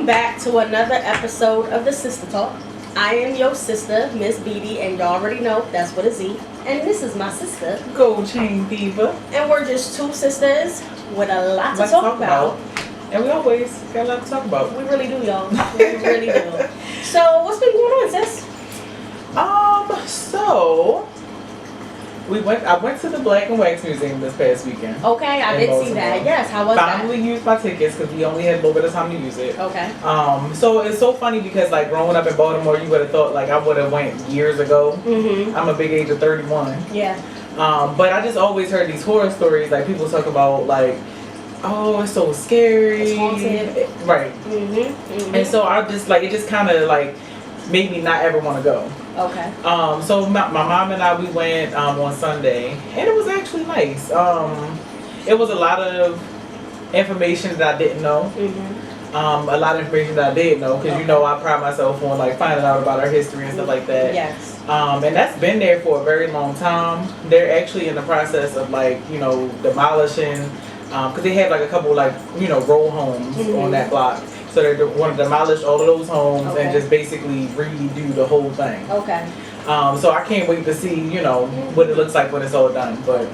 Welcome back to another episode of the Sister Talk. I am your sister, Miss Beebe, and y'all already know that's with a Z. And this is my sister, Gold Chain Diva. and we're just two sisters with a lot to talk about. And we always got a lot to talk about. We really do, y'all. We really do. So, what's been going on, sis? So I went to the Black and Wax Museum this past weekend. Okay, I did see that. Yes, how was that? Finally used my tickets because we only had a little bit of time to use it. Okay. So it's so funny because like growing up in Baltimore, you would have thought like I would have went years ago. Mm-hmm. I'm a big age of 31. Yeah. But I just always heard these horror stories like people talk about like, oh, it's so scary. It's haunted. Right. Mm-hmm. Mm-hmm. And so I just like it just kind of like made me not ever want to go. Okay. So my mom and I, we went on Sunday, and it was actually nice. It was a lot of information that I didn't know. Mm-hmm. A lot of information that I did know, because you know I pride myself on like finding out about our history and stuff like that. Yes. And that's been there for a very long time. They're actually in the process of like demolishing, because they had like a couple like row homes on that block. So they want to demolish all of those homes and just basically redo the whole thing. Okay. So I can't wait to see, what it looks like when it's all done. But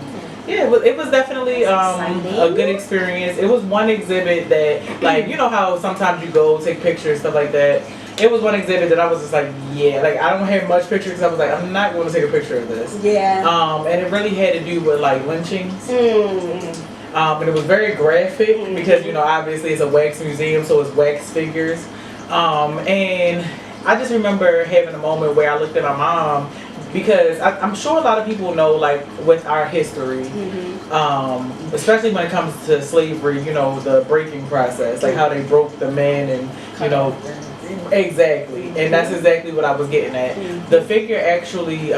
yeah, it was definitely a good experience. It was one exhibit that, like, you know how sometimes you go take pictures, stuff like that. It was one exhibit that I was just like, yeah, like I don't have much pictures because I was like, I'm not going to take a picture of this. Yeah. And it really had to do with like lynchings. Mm. And it was very graphic because, obviously it's a wax museum, so it's wax figures. And I just remember having a moment where I looked at my mom because I'm sure a lot of people know, like, with our history, especially when it comes to slavery, the breaking process, like how they broke the men and, exactly. And that's exactly what I was getting at. The figure actually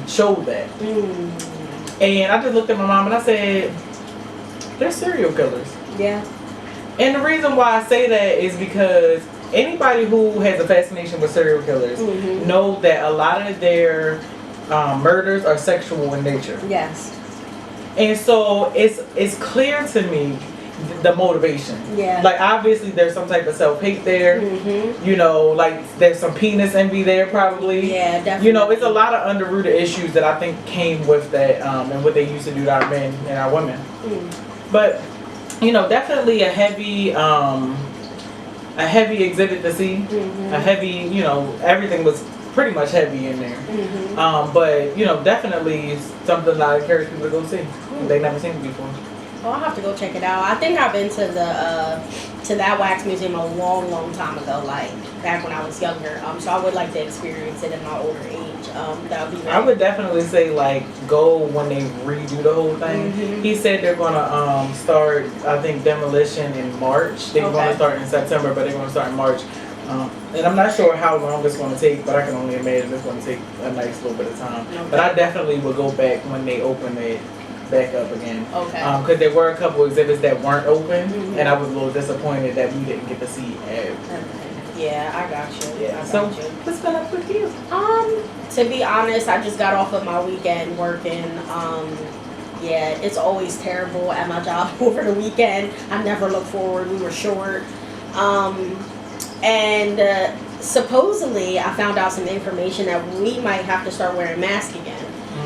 showed that. And I just looked at my mom and I said, they're serial killers. Yeah. And the reason why I say that is because anybody who has a fascination with serial killers know that a lot of their murders are sexual in nature. Yes. And so it's clear to me the motivation. Yeah. Like obviously there's some type of self-hate there. Like there's some penis envy there probably. Yeah, definitely. It's a lot of underrooted issues that I think came with that and what they used to do to our men and our women. But definitely a heavy exhibit to see. A heavy, everything was pretty much heavy in there. But definitely something that I encourage people to go see. They've never seen it before. Well, I'll have to go check it out. I think I've been to that wax museum a long time ago, like back when I was younger. So I would like to experience it in my older age. That would be. I would definitely say like go when they redo the whole thing. He said they're gonna start, I think, demolition in March. They were gonna start in September, but they're gonna start in March. And I'm not sure how long it's gonna take, but I can only imagine it's gonna take a nice little bit of time. But I definitely would go back when they open it back up again. Okay. Because there were a couple exhibits that weren't open, and I was a little disappointed that we didn't get to see everything. Yeah, I got you. Yeah. I So got you. what's been up with you? To be honest, I just got off of my weekend working. Yeah, it's always terrible at my job over the weekend. I never look forward. We were short. And supposedly I found out some information that we might have to start wearing masks again.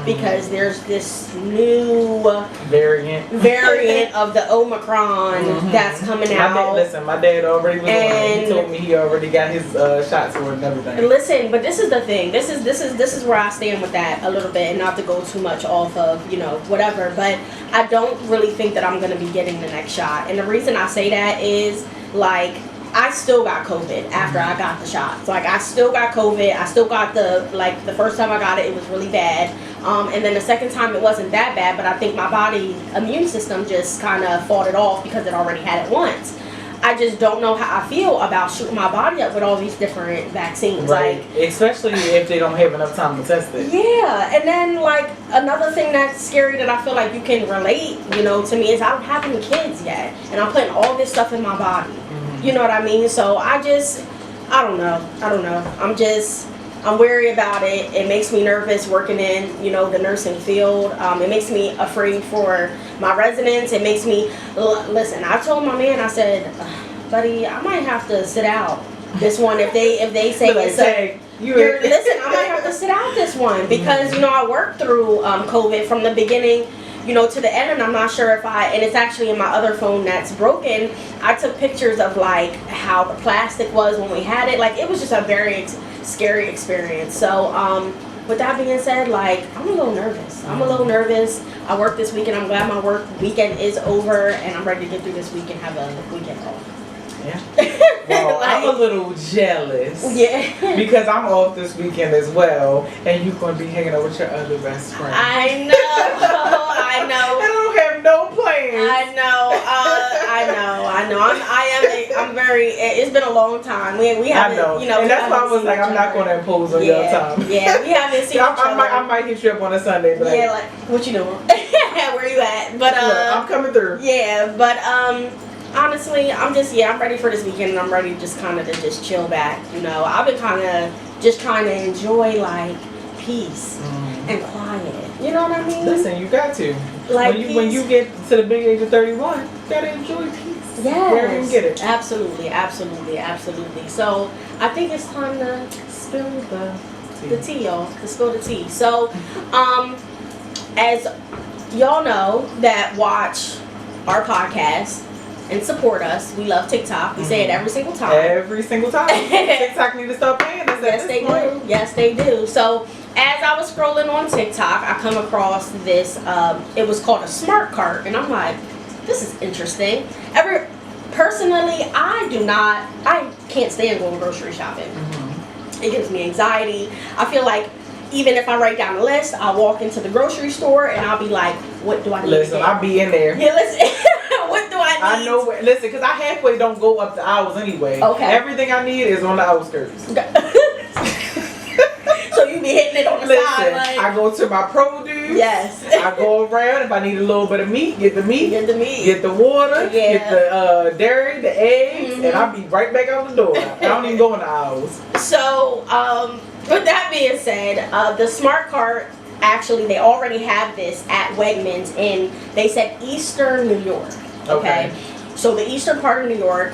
Because there's this new variant of the Omicron that's coming out. My dad already was on it. He told me he already got his shots for it and everything. Listen, but this is the thing. This is where I stand with that a little bit, and not to go too much off of whatever. But I don't really think that I'm gonna be getting the next shot, and the reason I say that is like, I still got COVID after I got the shots. Like, I still got COVID. I still got the first time I got it, it was really bad. And then the second time it wasn't that bad, but I think my body immune system just kind of fought it off because it already had it once. I just don't know how I feel about shooting my body up with all these different vaccines. Right. Like, especially if they don't have enough time to test it. Yeah. And then, like, another thing that's scary that I feel like you can relate, to me is I don't have any kids yet. And I'm putting all this stuff in my body. You know what I mean? So I don't know. I'm wary about it. It makes me nervous working in, the nursing field. It makes me afraid for my residents. It makes me, listen, I told my man, I said, buddy, I might have to sit out this one if they say Like, it's a. Listen, I might have to sit out this one because I worked through COVID from the beginning, to the end, and I'm not sure if and it's actually in my other phone that's broken. I took pictures of like how the plastic was when we had it. Like it was just a very scary experience. So with that being said, like I'm a little nervous. I work this weekend. I'm glad my work weekend is over, and I'm ready to get through this week and have a weekend off. Yeah. Well, I'm a little jealous. Yeah. Because I'm off this weekend as well, and you're going to be hanging out with your other best friend. I know. I know. I don't have no plans. I know. I'm very. It's been a long time. We haven't. I know. And that's why I was like, I'm not going to impose on your time. Yeah. We haven't seen each other. I might hit you up on a Sunday. But yeah. Like, what you doing? Where you at? But look, I'm coming through. Yeah. But honestly, I'm ready for this weekend, and I'm ready just kind of to just chill back. I've been kind of just trying to enjoy like peace and quiet. You know what I mean? Listen, you got to. Like when you get to the big age of 31, you gotta enjoy peace. Yes. Wherever you can get it. Absolutely. So I think it's time to spill the tea, y'all. To spill the tea. So, as y'all know that watch our podcast and support us, we love TikTok. We say it every single time. Every single time. TikTok need to stop paying us. Yes, they do. Yes, they do. So, as I was scrolling on TikTok, I come across this. It was called a smart cart, and I'm like, this is interesting. Personally, I can't stand going grocery shopping. It gives me anxiety. I feel like even if I write down a list, I'll walk into the grocery store and I'll be like, what do I need to get? I'll be in there. Yeah, listen. What do I need? I know. Listen, because I halfway don't go up the aisles anyway. Okay. Everything I need is on the outskirts. So you be hitting it on the side. Like, I go to my produce. Yes. I go around. If I need a little bit of meat, get the meat. Get the meat. Get the water. Yeah. Get the dairy, the eggs, and I'll be right back out the door. I don't even go in the aisles. So, with that being said, the smart cart, actually, they already have this at Wegmans in, they said Eastern New York. Okay. So the eastern part of New York,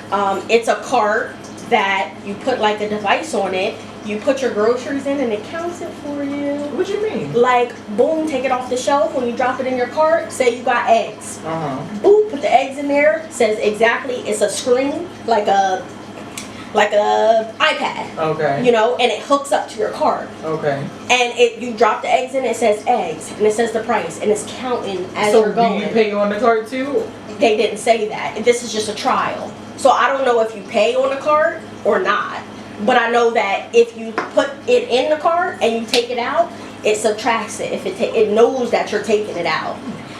it's a cart that you put like a device on it. You put your groceries in and it counts it for you. What you mean? Like, boom, take it off the shelf. When you drop it in your cart, say you got eggs. Boom, put the eggs in there. Says exactly, it's a screen, like a iPad. Okay. And it hooks up to your cart. Okay. And you drop the eggs in, it says eggs, and it says the price, and it's counting as you're going. So do you pay on the cart too? They didn't say that. This is just a trial. So I don't know if you pay on the cart or not. But I know that if you put it in the cart and you take it out, it subtracts it. If it knows that you're taking it out.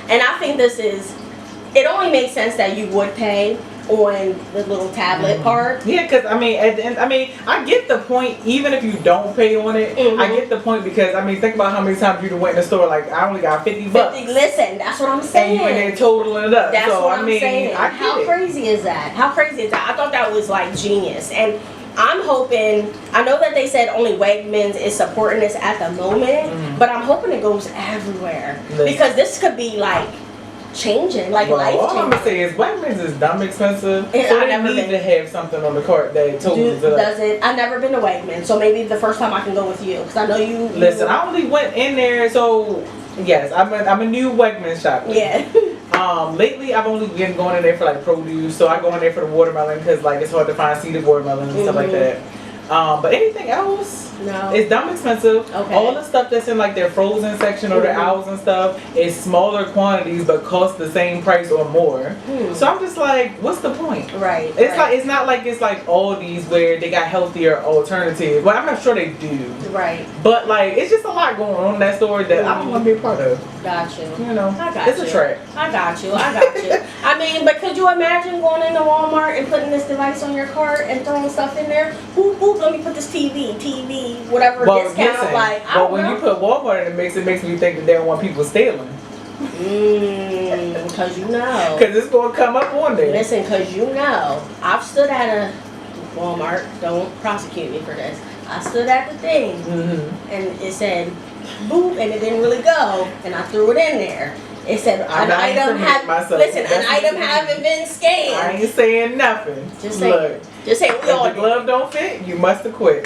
And I think it only makes sense that you would pay on the little tablet part. Yeah, because at the end, I get the point. Even if you don't pay on it, I get the point because think about how many times you went in the store. Like I only got $50. Listen, that's what I'm saying. And you in there totaling it up. That's what I'm saying. How crazy is that? I thought that was like genius. And I'm hoping, I know that they said only Wegmans is supporting this at the moment, but I'm hoping it goes everywhere. Because this could be like changing, like life changing. All I'm gonna say is Wegmans is dumb expensive. So they need to have something on the cart that totals it up. Does it? I've never been to Wegmans, so maybe the first time I can go with you, because I know you. Listen, I only went in there, so yes, I'm a new Wegmans shopper. Yeah. Lately I've only been going in there for like produce, so I go in there for the watermelon because like it's hard to find seeded watermelons and stuff like that. But anything else, no, it's dumb expensive. Okay. All the stuff that's in like their frozen section or their aisles and stuff is smaller quantities but cost the same price or more. So I'm just like, what's the point? Right. It's not like it's like Aldi's where they got healthier alternatives. Well, I'm not sure they do. Right. But like, it's just a lot going on in that store that I don't want to be a part of. Got you. I got it's a trap. I got you. But could you imagine going into Walmart and putting this device on your cart and throwing stuff in there? Boop, boop, let me put this TV, whatever discount. But when you put Walmart in the mix, it makes me think that they don't want people stealing. Because Because it's going to come up on there. Listen, because I've stood at a Walmart. Don't prosecute me for this. I stood at the thing, and it said, boop, and it didn't really go, and I threw it in there. It said I'm not incriminating myself. Listen, an item haven't been scanned. I ain't saying nothing. Just say, look. Just say we all. If the glove don't fit, you must have quit.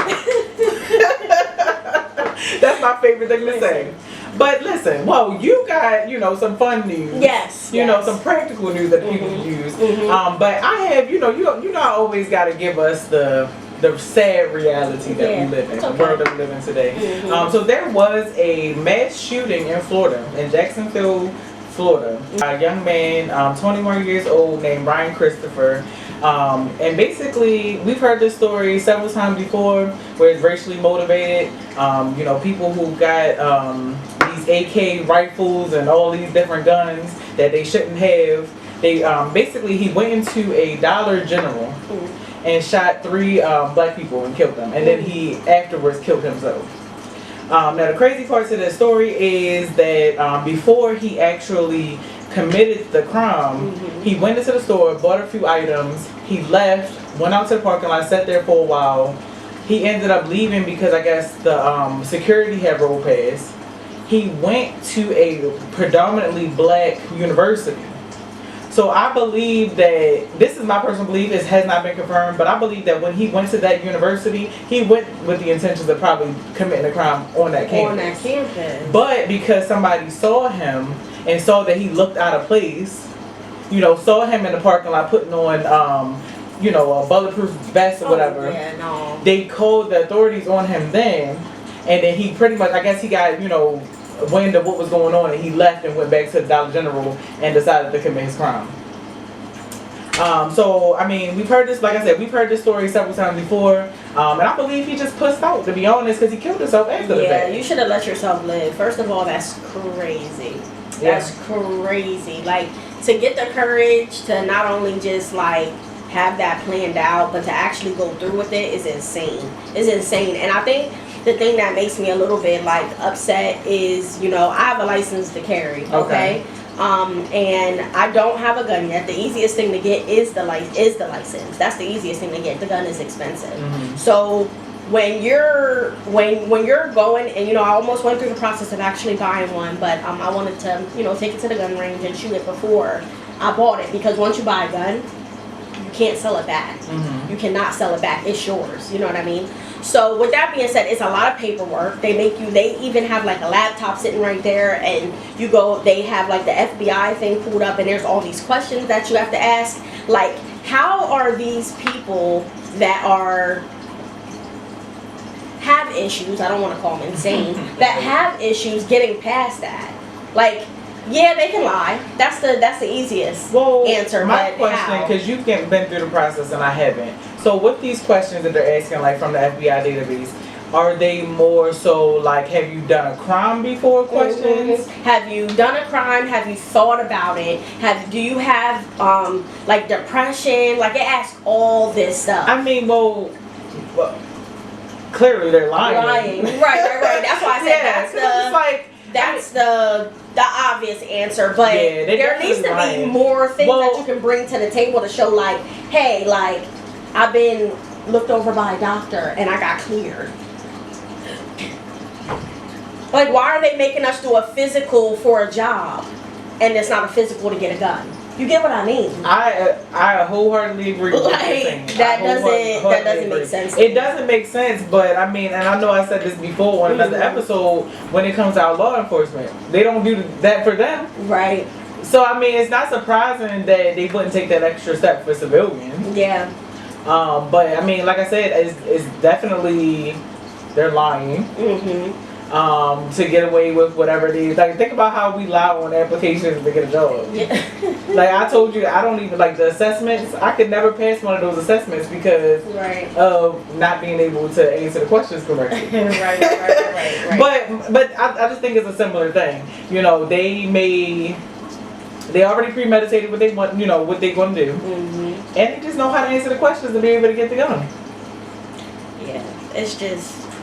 That's my favorite thing to say. But listen, well, you got, some fun news. Yes. You know, some practical news that people can use. But I have, you I always got to give us the sad reality that we live in, the world that we live in today. So there was a mass shooting in Florida, in Jacksonville, Florida. A young man, 21 years old, named Brian Christopher. And basically, we've heard this story several times before, where it's racially motivated. People who got these AK rifles and all these different guns that they shouldn't have. They basically, he went into a Dollar General and shot 3 black people and killed them, and then he afterwards killed himself. Now the crazy part to the story is that before he actually committed the crime, he went into the store, bought a few items, he left, went out to the parking lot, sat there for a while. He ended up leaving because I guess the security had rolled past. He went to a predominantly black university. So I believe that, this is my personal belief, it has not been confirmed, but I believe that when he went to that university, he went with the intentions of probably committing a crime on that campus. But because somebody saw him and saw that he looked out of place, saw him in the parking lot putting on, a bulletproof vest or whatever, they called the authorities on him then, and then he pretty much, I guess he got, wind of what was going on, and he left and went back to the Dollar General and decided to commit his crime. So I mean, we've heard this, like I said, we've heard this story several times before, and I believe he just pussed out, to be honest, because he killed himself after the fact. Yeah, you should have let yourself live. First of all, that's crazy. That's crazy. Like, to get the courage to not only just like have that planned out, but to actually go through with it is insane. It's insane. And I think the thing that makes me a little bit like upset is, I have a license to carry, okay? And I don't have a gun yet. The easiest thing to get is the license. That's the easiest thing to get. The gun is expensive. So when you're going, and I almost went through the process of actually buying one, but I wanted to take it to the gun range and shoot it before I bought it, because once you buy a gun, you can't sell it back. You cannot sell it back. It's yours. You know what I mean? So with that being said, it's a lot of paperwork. They even have like a laptop sitting right there, and they have like the FBI thing pulled up, and there's all these questions that you have to ask. Like, how are these people that have issues, I don't want to call them insane, that have issues getting past that? Like, yeah, they can lie. That's the easiest answer. My question, because you've been through the process and I haven't. So with these questions that they're asking, like from the FBI database, are they more so like, have you done a crime before questions? Have you done a crime? Have you thought about it? Do you have like depression? Like, it asks all this stuff. I mean, well clearly they're lying. Right. That's why I said that's the obvious answer, but there needs to be more things that you can bring to the table to show, like, hey, like, I've been looked over by a doctor and I got cleared. Like, why are they making us do a physical for a job and it's not a physical to get a gun? You get what I mean? I wholeheartedly agree with what you're saying. That doesn't make sense. It doesn't make sense, but I mean, and I know I said this before on another episode, when it comes to our law enforcement, they don't do that for them. Right. So I mean, it's not surprising that they wouldn't take that extra step for civilians. Yeah. But I mean, like I said, it's definitely, they're lying. To get away with whatever it is. Like, think about how we lie on applications to get a job. Yeah. Like, I told you, I don't even, like, the assessments, I could never pass one of those assessments because of not being able to answer the questions correctly. Right. But I just think it's a similar thing. They already premeditated what they want, what they're going to do. And they just know how to answer the questions to be able to get the gun. Yeah,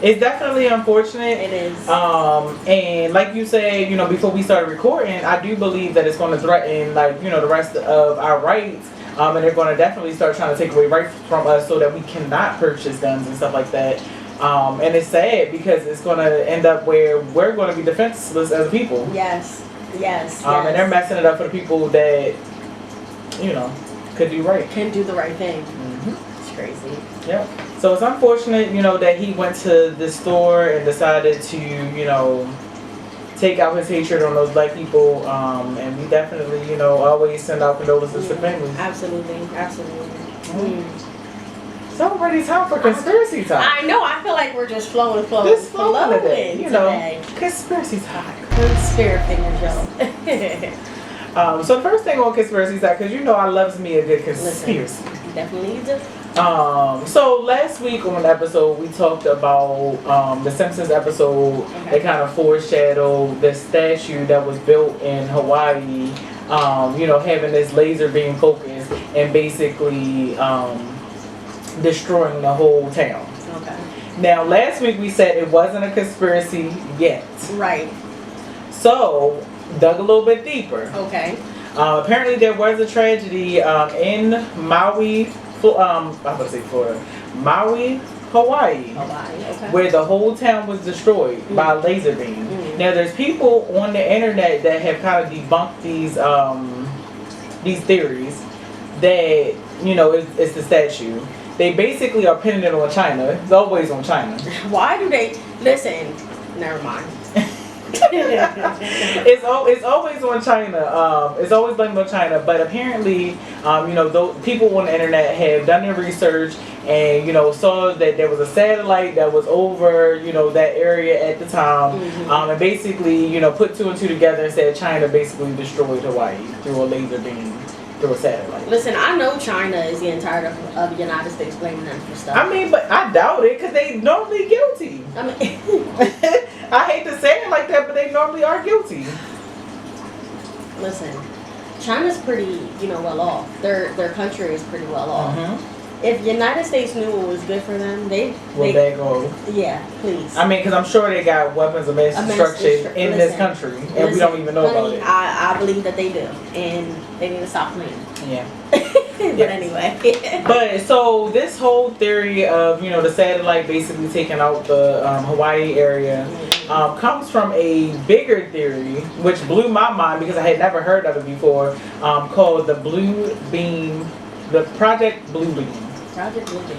it's definitely unfortunate. It is. And like you said, before we started recording, I do believe that it's going to threaten, like, the rest of our rights. And they're going to definitely start trying to take away rights from us so that we cannot purchase guns and stuff like that. And it's sad because it's going to end up where we're going to be defenseless as people. Yes. Yes. And they're messing it up for the people that, could do right. Can do the right thing. Mm-hmm. It's crazy. Yeah. So it's unfortunate, that he went to the store and decided to, take out his hatred on those black people. And we definitely, always send out condolences to families. Absolutely. So already time for conspiracy talk. I know. I feel like we're just flowing today. Today. Conspiracy talk. Spirit fingers, y'all. So the first thing on conspiracy talk, because I loves me a good conspiracy. Listen, definitely do. So last week on an episode we talked about the Simpsons episode that kind of foreshadowed the statue that was built in Hawaii. Having this laser beam focus and basically destroying the whole town. Okay. Now last week we said it wasn't a conspiracy yet. Right. So dug a little bit deeper. Okay. Apparently there was a tragedy in Maui. I'm about to say Florida. Maui, Hawaii. Okay. Where the whole town was destroyed by a laser beam. Now there's people on the internet that have kind of debunked these theories that it's the statue. They basically are pinning it on China. It's always on China. Why do they listen? Never mind. It's always on China. It's always blamed on China. But apparently, those people on the internet have done their research and saw that there was a satellite that was over that area at the time, and basically put two and two together and said China basically destroyed Hawaii through a laser beam. Through a satellite. Listen, I know China is getting tired of the United States blaming them for stuff. I mean, but I doubt it because they normally guilty. I mean, I hate to say it like that, but they normally are guilty. Listen, China's pretty, well off. Their country is pretty well off. If the United States knew what was good for them, they go. Yeah, please. I mean, because I'm sure they got weapons of mass destruction in this country, and we don't even know about it. I believe that they do, and they need to stop playing. Yeah. But anyway. But so this whole theory of the satellite basically taking out the Hawaii area comes from a bigger theory, which blew my mind because I had never heard of it before, called the Blue Beam, the Project Blue Beam. Project Blue Beam.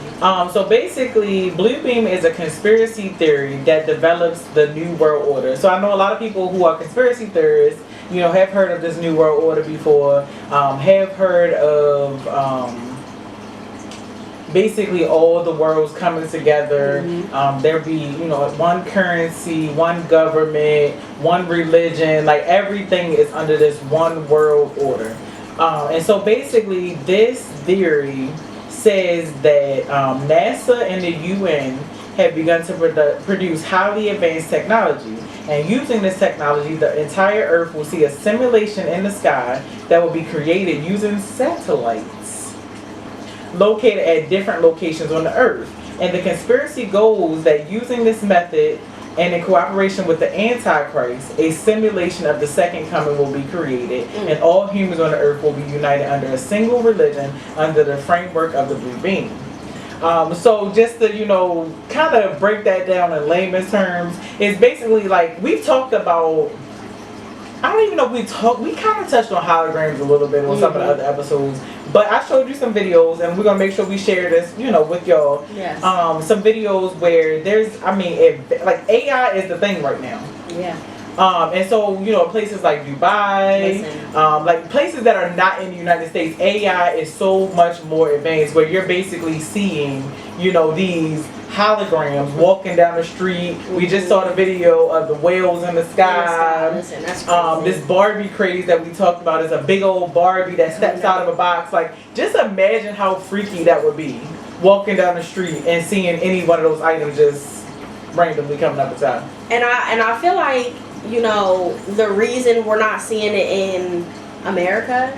So basically, Blue Beam is a conspiracy theory that develops the New World Order. So I know a lot of people who are conspiracy theorists, have heard of this New World Order before, have heard of basically all the worlds coming together. There be, one currency, one government, one religion, like everything is under this one world order. And so basically this theory says that NASA and the UN have begun to produce highly advanced technology. And using this technology, the entire Earth will see a simulation in the sky that will be created using satellites located at different locations on the Earth. And the conspiracy goes that using this method and in cooperation with the Antichrist, a simulation of the second coming will be created, and all humans on the earth will be united under a single religion under the framework of the Blue Beam. So just to, kind of break that down in layman's terms, it's basically like we've talked about, I don't even know if we kind of touched on holograms a little bit on some of the other episodes, but I showed you some videos and we're going to make sure we share this, with y'all. Yes. Some videos where there's, like AI is the thing right now. Yeah. And so, places like Dubai, like places that are not in the United States, AI is so much more advanced where you're basically seeing, these holograms walking down the street. We just saw the video of the whales in the sky. Listen, that's crazy. This Barbie craze that we talked about is a big old Barbie that steps out of a box. Like, just imagine how freaky that would be, walking down the street and seeing any one of those items just randomly coming up inside. And I feel like, the reason we're not seeing it in America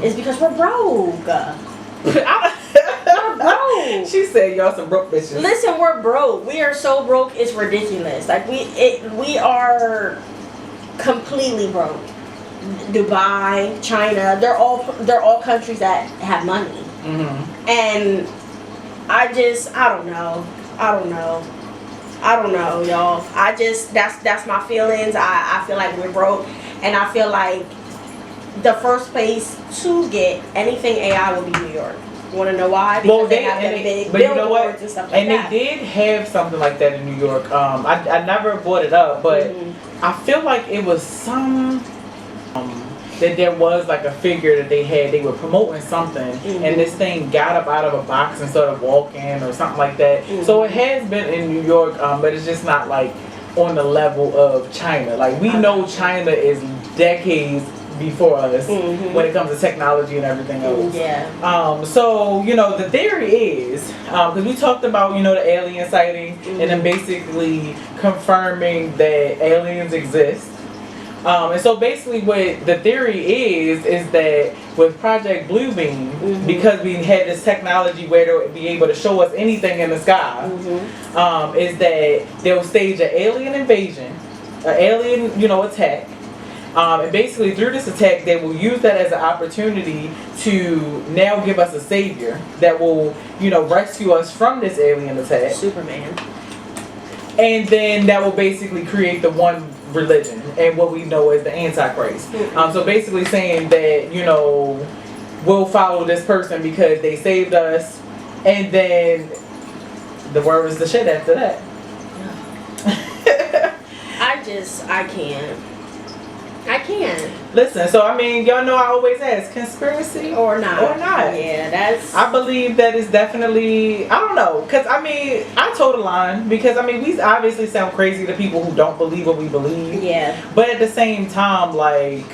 is because we're broke. We're broke. She said y'all some broke bitches. Listen, we're broke. We are so broke, it's ridiculous. Like we are completely broke. Dubai, China, they're all countries that have money. And I don't know, y'all. That's my feelings. I feel like we're broke. And I feel like the first place to get anything AI will be New York. You want to know why? Because they have them big billboards and stuff like that. And they did have something like that in New York. I never brought it up, but I feel like it was some that there was like a figure that they were promoting something, and this thing got up out of a box and started walking or something like that. So it has been in New York, but it's just not like on the level of China. Like we know China is decades before us when it comes to technology and everything else. So the theory is because we talked about the alien sighting and then basically confirming that aliens exist. And so basically what the theory is that with Project Bluebeam, because we had this technology where they'll be able to show us anything in the sky, is that they'll stage an alien invasion, an alien, attack. And basically through this attack, they will use that as an opportunity to now give us a savior that will, rescue us from this alien attack. Superman. And then that will basically create the one religion and what we know as the Antichrist. So basically saying that, we'll follow this person because they saved us, and then the word is the shit after that. I can't. Listen, so y'all know I always ask, conspiracy or not? Yeah, I believe that is definitely, I don't know, because I toe the line, because we obviously sound crazy to people who don't believe what we believe. Yeah. But at the same time, like,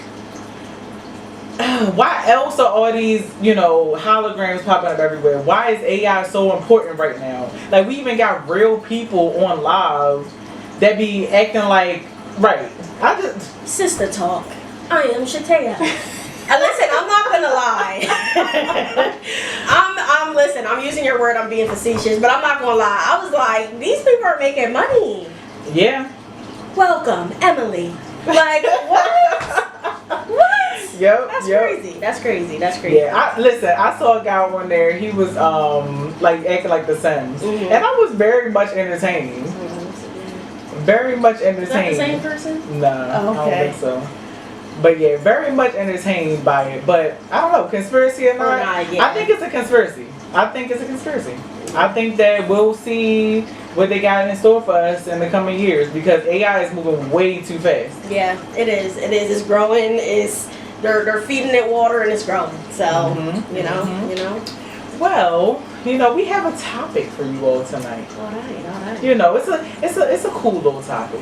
why else are all these, holograms popping up everywhere? Why is AI so important right now? Like, we even got real people on live that be acting like, right. Sister talk. I am Shatea. Listen, I'm not gonna lie. I'm using your word, I'm being facetious, but I'm not gonna lie. I was like, these people are making money. Yeah. Welcome, Emily. Like, what? What? Yep. That's crazy. Yeah, I saw a guy on there, he was like acting like the Sims. And I was very much entertained. Very much entertained. Is that the same person? No, I don't think so. But yeah, very much entertained by it. But I don't know, conspiracy or not. I think it's a conspiracy. I think that we'll see what they got in store for us in the coming years, because AI is moving way too fast. Yeah, it is. It's growing. They're feeding it water and it's growing. So you know. Well, we have a topic for you all tonight. All right. It's a cool little topic.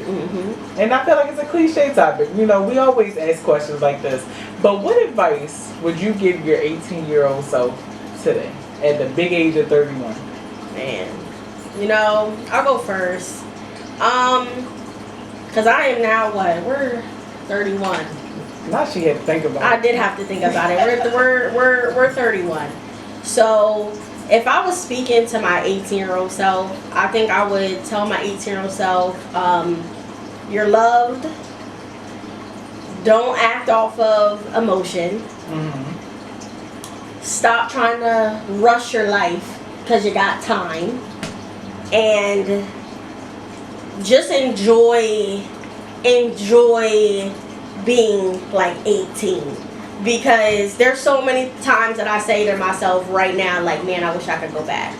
And I feel like it's a cliche topic. We always ask questions like this. But what advice would you give your 18-year-old self today at the big age of 31? Man, I'll go first. Because I am now we're 31. Now she had to think about it. I did have to think about it. We're 31. So if I was speaking to my 18-year-old self, I think I would tell my 18-year-old self, you're loved. Don't act off of emotion. Stop trying to rush your life because you got time. And just enjoy being like 18. Because there's so many times that I say to myself right now, like, man, I wish I could go back.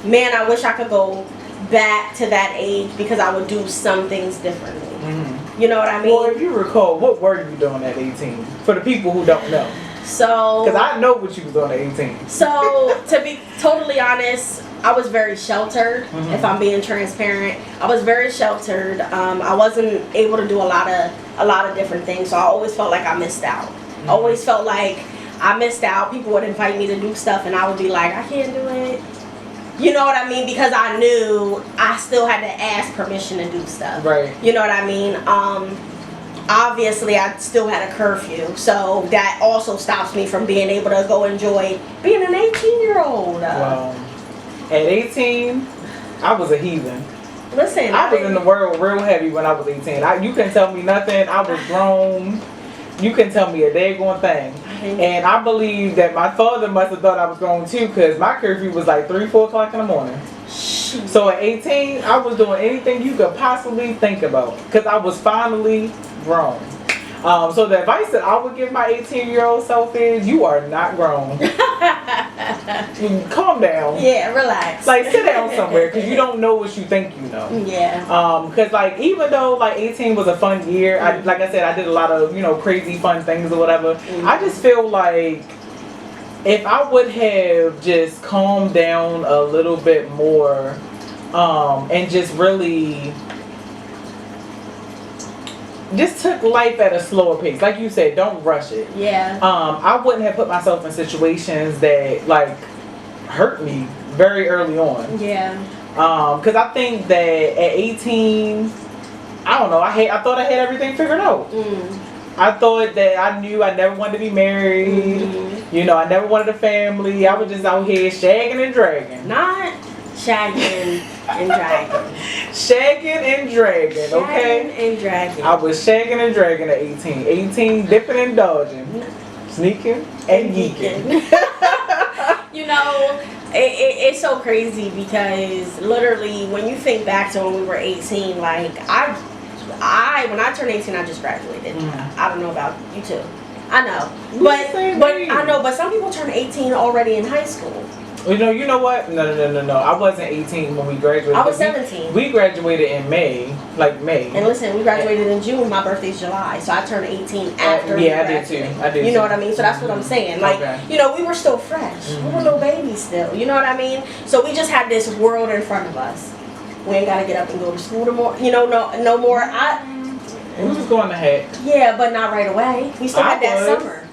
Man, I wish I could go back to that age because I would do some things differently. You know what I mean? Well, if you recall, what were you doing at 18? For the people who don't know. So... Because I know what you was doing at 18. So, to be totally honest, I was very sheltered, if I'm being transparent. I was very sheltered. I wasn't able to do a lot of different things, so I always felt like I missed out. Always felt like I missed out. People would invite me to do stuff and I would be like, I can't do it. You know what I mean? Because I knew I still had to ask permission to do stuff. Right. You know what I mean? Obviously, I still had a curfew. So that also stops me from being able to go enjoy being an 18-year-old. Well, at 18, I was a heathen. Listen, I was in the world real heavy when I was 18. You couldn't tell me nothing. I was grown. You couldn't tell me a daggone thing. And I believe that my father must have thought I was grown too, because my curfew was like 3, 4 o'clock in the morning. So at 18, I was doing anything you could possibly think about, because I was finally grown. So the advice that I would give my 18-year-old self is, you are not grown. Calm down. Yeah, relax. Like, sit down somewhere, because you don't know what you think you know. Yeah. Because, like, even though, like, 18 was a fun year, like I said, I did a lot of, crazy fun things or whatever. I just feel like if I would have just calmed down a little bit more, and just really just took life at a slower pace. Like you said, don't rush it. Yeah. I wouldn't have put myself in situations that, like, hurt me very early on. Yeah. Because I think that at 18, I don't know, I thought I had everything figured out. I thought that I knew I never wanted to be married. I never wanted a family. I was just out here shagging and dragging. Not shagging and dragging. Shagging and dragging, okay? Shagging and dragging. I was shagging and dragging at 18. 18, dipping and dodging. Sneaking and geeking. It's so crazy because literally when you think back to when we were 18, like when I turned 18, I just graduated. I don't know about you too. I know. But some people turn 18 already in high school. You know what? No. I wasn't 18 when we graduated. I was 17. We graduated in May. And listen, we graduated in June. My birthday's July, so I turned 18 after. Yeah, I did too. You know what I mean? So that's what I'm saying. Like, we were still fresh. We were little babies still. You know what I mean? So we just had this world in front of us. We ain't gotta get up and go to school tomorrow. No more. We was going to heck. Yeah, but not right away. We still had that summer.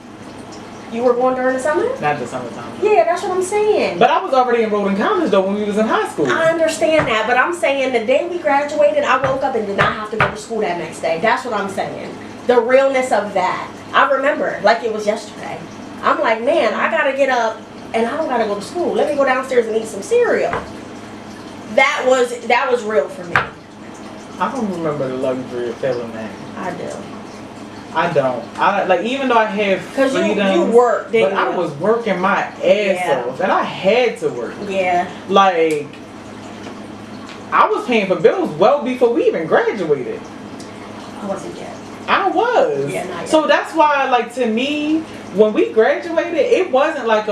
You were going during the summer? Not the summertime. Yeah, that's what I'm saying. But I was already enrolled in college though when we was in high school. I understand that, but I'm saying the day we graduated, I woke up and did not have to go to school that next day. That's what I'm saying. The realness of that. I remember like it was yesterday. I'm like, man, I gotta get up and I don't gotta go to school. Let me go downstairs and eat some cereal. That was real for me. I don't remember the luxury of feeling that. I do. I don't. Even though I have freedom, you work, didn't you? I was working my ass off, and I had to work. Yeah. Like, I was paying for bills well before we even graduated. I wasn't yet. I was. Yeah, not yet. So that's why, like, to me, when we graduated, it wasn't like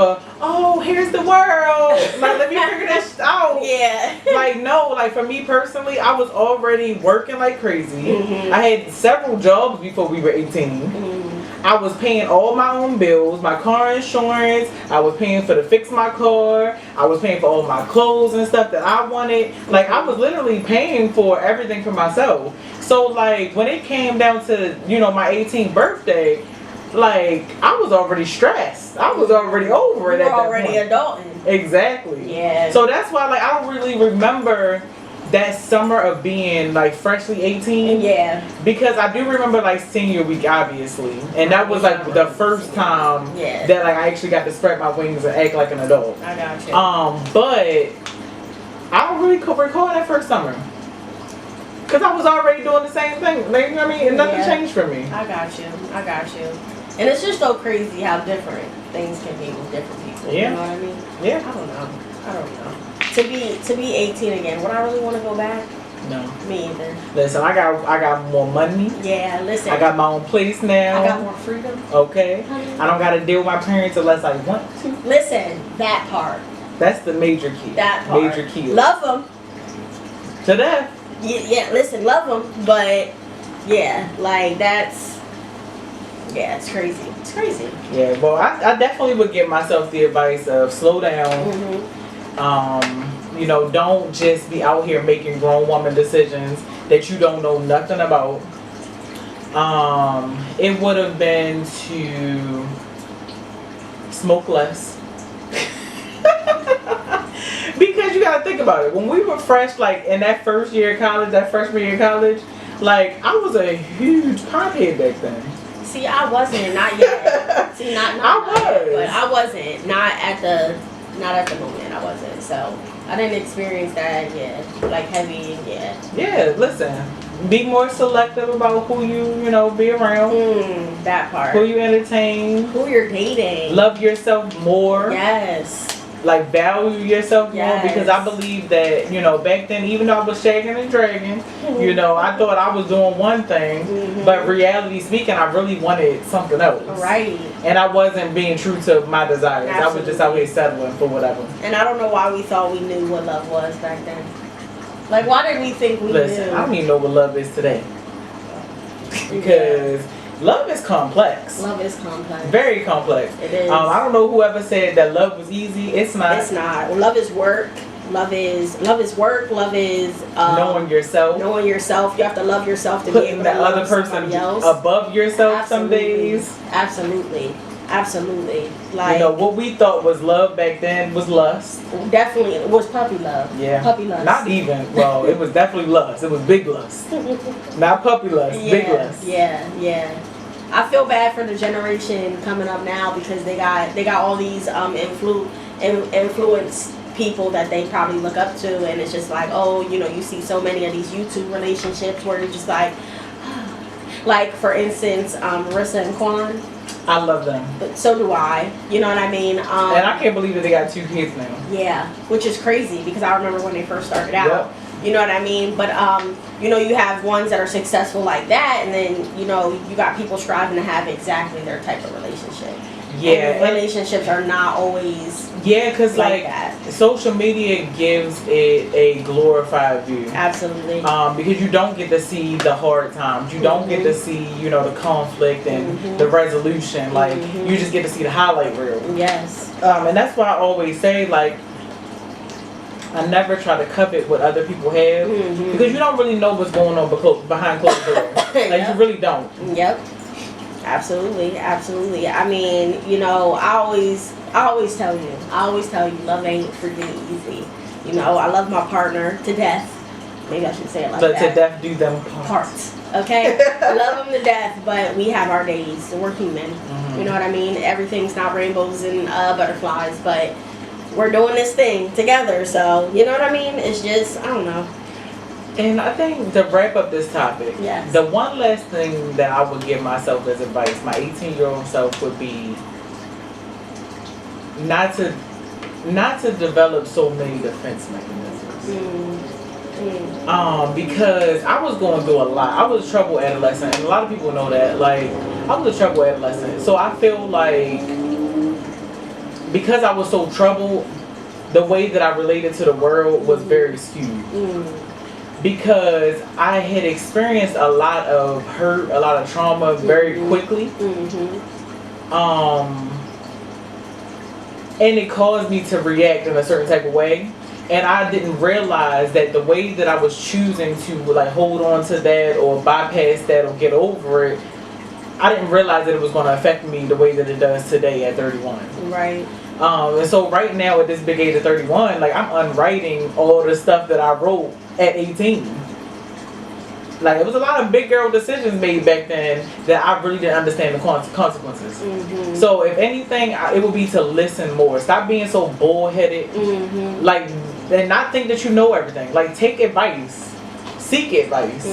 here's the world. Like, let me figure this out. Yeah. Like, no, like, for me personally, I was already working like crazy. I had several jobs before we were 18. I was paying all my own bills, my car insurance. I was paying to fix my car. I was paying for all my clothes and stuff that I wanted. Like, I was literally paying for everything for myself. So, like, when it came down to, my 18th birthday, like, I was already stressed. I was already over it at that point. You were already adulting. Exactly. Yeah. So that's why, like, I don't really remember that summer of being, like, freshly 18. Yeah. Because I do remember, like, senior week, obviously. And that was, like, the first time that, like, I actually got to spread my wings and act like an adult. I got you. But I don't really recall that first summer. Because I was already doing the same thing. Like, you know what I mean? And nothing changed for me. I got you. And it's just so crazy how different things can be with different people. Yeah. You know what I mean? Yeah. I don't know. To be 18 again, would I really want to go back? No. Me either. Listen, I got more money. Yeah, listen. I got my own place now. I got more freedom. Okay. I don't got to deal with my parents unless I want to. Listen, that part. That's the major key. That part. Major key. Love them. To death. Yeah, listen, love them, but yeah, like that's, it's crazy. It's crazy. Yeah, well, I definitely would give myself the advice of slow down. Don't just be out here making grown woman decisions that you don't know nothing about. It would have been to smoke less. Because you gotta think about it. When we were fresh, like in that first year of college, that freshman year of college, like I was a huge pothead back then. See, I wasn't, not yet. See, not I was. yet, but I wasn't, not at the moment. I wasn't. So I didn't experience that yet, like heavy yet. Yeah, listen. Be more selective about who you be around. That part. Who you entertain. Who you're dating. Love yourself more. Yes. like value yourself more, Yes. because I believe that, you know, back then, even though I was shagging and dragging, you know, I thought I was doing one thing, but reality speaking, I really wanted something else. Right. And I wasn't being true to my desires. I was just out here settling for whatever. And I don't know why we thought we knew what love was back then. Like, why did we think we Listen, knew? I don't even know what love is today. Because love is complex. Love is complex. Very complex. It is. I don't know whoever said that love was easy. It's not. It's not. Love is work. Love is work. Love is knowing yourself. Knowing yourself. You have to love yourself to be Putting able the to love other person somebody else. above yourself. Absolutely. Some days. Absolutely. Absolutely. Like, you know, what we thought was love back then was lust. Definitely, it was puppy love. Yeah. Puppy lust. Not even. Well, it was definitely lust. It was big lust. Not puppy lust. Big lust. Yeah. I feel bad for the generation coming up now because they got all these influence people that they probably look up to, and it's just like, oh, you know, you see so many of these YouTube relationships where you're just like for instance, Marissa and Quan. I love them. But so do I. You know what I mean? And I can't believe that they got 2 kids now. Yeah, which is crazy because I remember when they first started out. Yep. You know what I mean? But you know, you have ones that are successful like that, and then you know you got people striving to have exactly their type of relationship. Yeah, and relationships are not always. Yeah, because like that. Social media gives it a glorified view. Absolutely. Because you don't get to see the hard times. You don't get to see, you know, the conflict and the resolution. Like you just get to see the highlight reel. Yes. And that's why I always say, like, I never try to covet what other people have because you don't really know what's going on behind closed doors. Like you really don't. Yep. Absolutely. I mean, you know, I always tell you, love ain't freaking easy. You know, I love my partner to death. Maybe I should say it like that. To death do them parts. Okay? I love them to death, but we have our days. We're human. You know what I mean? Everything's not rainbows and butterflies, but we're doing this thing together. So, you know what I mean? It's just, I don't know. And I think to wrap up this topic, the one last thing that I would give myself as advice, my 18-year-old self, would be not to develop so many defense mechanisms. Because I was going through a lot. I was a troubled adolescent, and a lot of people know that. Like, I was a troubled adolescent. So I feel like because I was so troubled, the way that I related to the world was very skewed. Because I had experienced a lot of hurt, a lot of trauma very quickly. And it caused me to react in a certain type of way. And I didn't realize that the way that I was choosing to like hold on to that or bypass that or get over it, I didn't realize that it was going to affect me the way that it does today at 31. Right. And so right now at this big age of 31, like I'm unwriting all the stuff that I wrote at 18. Like it was a lot of big girl decisions made back then that I really didn't understand the consequences. So if anything, it would be to listen more. Stop being so bullheaded. Like, and not think that you know everything. Like take advice, seek advice.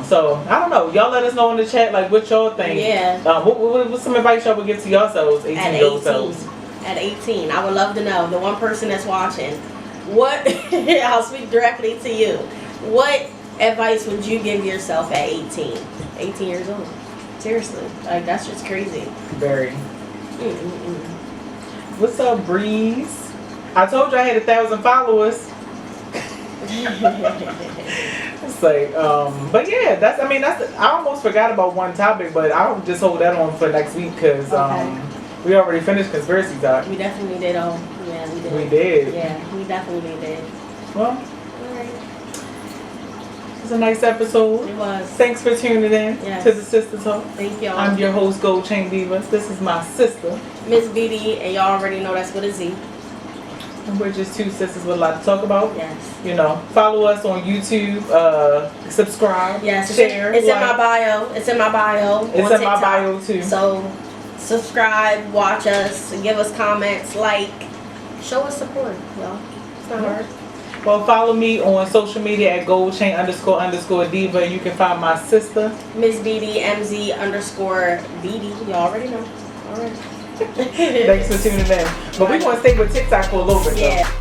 So I don't know. Y'all let us know in the chat like what y'all think. Yeah. What's some advice y'all would give to yourselves, 18-year-old selves? At 18, I would love to know, the one person that's watching, what I'll speak directly to you. What advice would you give yourself at 18? 18 years old. Seriously, like that's just crazy. Very. What's up, Breeze? I told you I had 1,000 followers. It's like, but yeah, that's. I almost forgot about one topic, but I'll just hold that on for next week because we already finished conspiracy talk. We definitely did. Yeah, we did. We did. Yeah, we definitely did. Well, it was a nice episode. It was. Thanks for tuning in to the Sistah Talk. Thank y'all. I'm your host, Gold Chain Divas. This is my sister, Miss BD, and y'all already know that's with a Z. And we're just two sisters with a lot to talk about. Yes. You know, follow us on YouTube, subscribe, share. It's in my bio. It's in my bio. It's in my bio too. So subscribe, watch us, give us comments, like, show us support, y'all. It's not hard. Well, follow me on social media at goldchain__diva. You can find my sister, Miss BD MZ_BD. You already know. All right. Thanks for tuning in. But we're going to stay with TikTok for a little bit though. Yeah.